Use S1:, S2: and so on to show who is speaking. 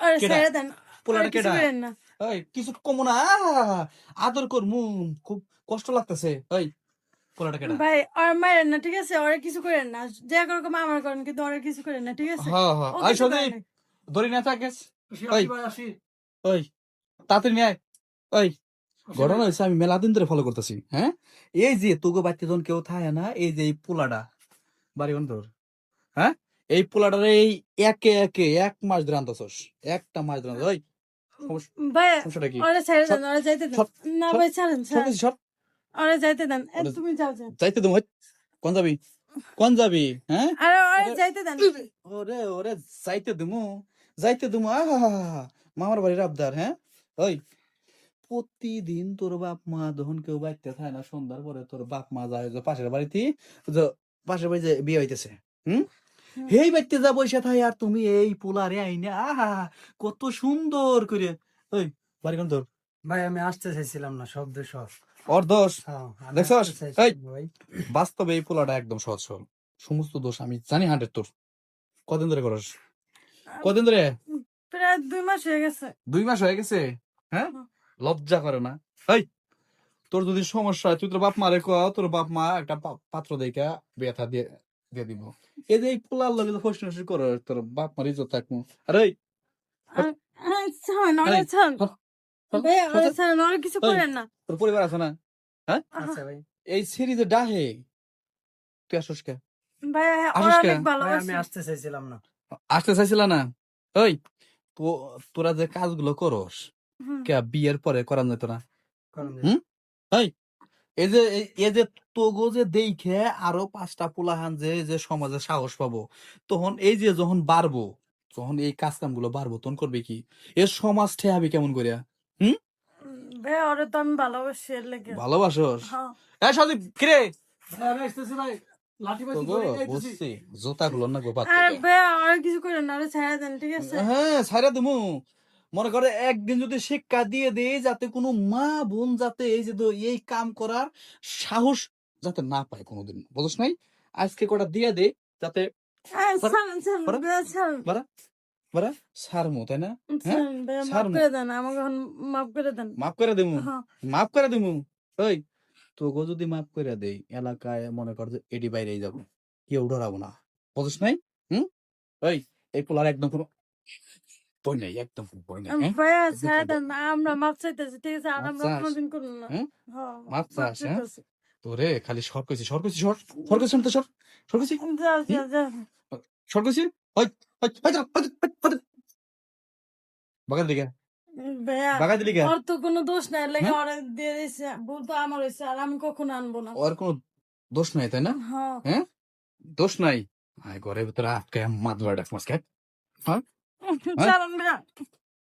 S1: আরে
S2: কেডা?
S1: ছেড়ে দেন,
S2: পোলাটা
S1: আর কিছু
S2: কেডা?
S1: করেন না।
S2: এই কিছু কমো না, আদর করমু, খুব কষ্ট লাগতেছে। এই পোলাটা কেডা?
S1: ভাই আর মারেন না, ঠিক আছে? ওরা কিছু করেন না, যা করকম আমার করেন, কিন্তু ওরা কিছু করেন না, ঠিক আছে?
S2: হ্যাঁ হ্যাঁ,
S1: ও
S2: এই
S1: কিছু করে
S2: সদীপ
S1: না।
S2: ধরি না থাকিস। ওই ওই তাড়াতাড়ি নিয়ে আয়। ওই ঘটনা হয়েছে, আমি মেলা দিন ধরে ফলো করতেছি। হ্যাঁ, এই যে তোকে বাড়িতে যখন কেউ থাকে না, এই যে এই পোলাটা বাড়ি বন্ধুর, হ্যাঁ, এই পোলাটার এই একে একে 1 মাস ধরে আনতেছস, একটা মাস ধরে ওই
S1: ভাই
S2: সমস্যাটা কি?
S1: ওরা ছেড়ে
S2: সর
S1: দেন, ওরা যাইতে দেন।
S2: সর
S1: না
S2: সর
S1: ভাই ছাড়েন,
S2: সর
S1: ছাড়েন,
S2: বলছি, সর।
S1: ওরা যাইতে দেন।
S2: ওরে
S1: তুমি যাও, যাও।
S2: যাইতে দেবো, কোন যাবি, কোন যাবি? হ্যাঁ,
S1: আরে ওরা
S2: ওরে
S1: যাইতে দেন।
S2: ওরে ওরে যাইতে দেবো, যাইতে দেবো। আহা, মামার বাড়ির আবদার। হ্যাঁ, ওই প্রতিদিন তোর বাপ মা যখন কেউ বাড়িতে থাকে না, সন্ধ্যার পরে তোর বাপ মা যায় যে পাশের বাড়িতে, যে পাশের বাড়ি যে বিয়ে হইতেছে, হুম,
S1: হুম।
S2: হেই বাড়িতে যা বসে থাকে, আর তুমি এই পোলারে আইনে আহা কত সুন্দর করে। ওই বাড়ি কোন তোর?
S3: ভাই আমি আসতে চাইছিলাম না, সব দোষ ওর।
S2: ওর দোষ
S3: আমি
S2: দেখছস?
S3: আসতে চাইছিলাম
S2: এই
S3: না ভাই।
S2: বাস্তবে এই পোলাটা একদম সহজ সরল, সমস্ত দোষ আমি জানি 100 তোর। কদিন ধরে করস? কদিন ধরে?
S1: প্রায় 2 মাস হয়ে গেছে।
S2: 2 মাস হয়ে গেছে? হ্যাঁ,
S1: হুম।
S2: লজ্জা করে না? এই তোর যদি সমস্যা হয়, তুই তোর বাপ মারে কও, তোর বাপ মা একটা পাত্র দেখা ব্যথা দিয়ে দিয়ে দিব। এই যে এই পোলার লগে ফষ্টি নষ্টি করে, তোর বাপ মার ইজ্জত থাকবো। আরে এই,
S1: ছাড়েন, ওরা
S2: এই,
S1: ছাড়েন।
S2: সর, সর,
S1: ভাই
S2: সর,
S1: ওরা
S2: সর।
S1: ছাড়েন, ওরা কিছু
S2: এই,
S1: করেন না।
S2: তোর পরিবার আছে না? হ্যাঁ,
S3: আচ্ছা ভাই,
S2: এই সিরিজে ডাহে তুই আসস কে?
S1: ভাই
S2: আসস
S1: ওরা
S2: কে?
S1: অনেক
S3: ভাই আমি
S1: ভালোবাসে।
S3: আসতে চাইছিলাম না।
S2: আসতে চাইছিল না? ওই তোরা যে কাজগুলো করস,
S1: হুম।
S2: কে বিয়ের পরে করান যেত না?
S3: কারণ
S2: হুম, এই এই যে তোগো যে দেখে আরো 5টা পোলাহান যে যে সমাজে সাহস পাবো, তখন এই যে যখন বাড়বো, যখন এই কাজ কাম গুলো বাড়বো, তখন করবে কি? এর সমাজ ঠেয়াবি কেমন করিয়া? হুম,
S1: ভাই ওরা তো আমি ভালোবাসি, এর লেগে।
S2: ভালোবাসস?
S1: হ্যাঁ।
S2: এ সদীপ কিরে?
S3: ভাই আমি আসতেছি ভাই, লাঠি পাইছি
S2: তোগো
S3: ধরে নিয়ে আইতেছি।
S2: বুঝছি, জুতা গুলো না গোপাত
S1: আর
S2: থেকে।
S1: ভাই ওরা কিছু করেন না, ওরা ছেড়ে দেন, ঠিক আছে?
S2: হ্যাঁ, ছাইরা দিমু। মনে করে একদিন যদি শিক্ষা দিয়ে দেই, যাতে কোনো মা বোন যাতে এই যে এই কাম করার সাহস যাতে না পায় কোনোদিন, বুঝছ নাই? আজকে কটা দিয়ে দে, যাতে বাড়া,
S1: ছাড়েন, ছাড়েন,
S2: বাড়া,
S1: ভাই ছাড়েন।
S2: বাড়া, বাড়া, ছাড়মু, তাই না? হ্যাঁ,
S1: ছাড়েন ভাই, মাফ
S2: ছাড়মু,
S1: করে দেন আমাকে, এখন মাফ করে দেন।
S2: মাফ করে দিমু,
S1: হ্যাঁ।
S2: মাফ করে দিমু। ওই তোকে যদি মাফ করে দেই, এলাকায় মনে কর যে এডি বাইরেই যাবো, কেউ ডরাবো না, বুঝছ নাই? হুম, ওই এই পোলার একদম কোনো বই নাই, একদম বই নাই। হ্যাঁ,
S1: ভাইয়া
S2: একদম
S1: ছেড়ে
S2: কোনো
S1: দেন, আমরা মাপ চাইতেছি, ঠিক আছে? আর
S2: মাপ
S1: আমরা
S2: চাস?
S1: কোনোদিন করবো না।
S2: হ্যাঁ,
S1: হ্যাঁ,
S2: মাপ
S1: মাপ
S2: চাস? হ্যাঁ,
S1: চাইতেছি।
S2: তোরে খালি সর কইছি, সর কইছি, সর, সর কইছি, আমি তো সর, সর কইছি।
S1: যাও,
S2: হুম,
S1: যাও, যাও।
S2: সর কইছি। ওই ওই ওই দাঁড়া, ওই, ওই, ওই, বাগান দিকে,
S1: ভাইয়া
S2: বাগান দিলি কে?
S1: ওর তো কোনো দোষ নাই, লেগে
S2: হ্যাঁ,
S1: ওরা দিয়ে দিয়েছে, ভুল তো আমার হয়েছে, আর আমি কখনো আনবো না।
S2: ওর কোনো দোষ নাই, তাই না?
S1: হ্যাঁ।
S2: হ্যাঁ, দোষ নাই। আয় ঘরের ভিতরে আটকে মাদুরা ডাক মাস খায়। হ্যাঁ, হ্যাঁ,
S1: ছাড়েন ভাইয়া।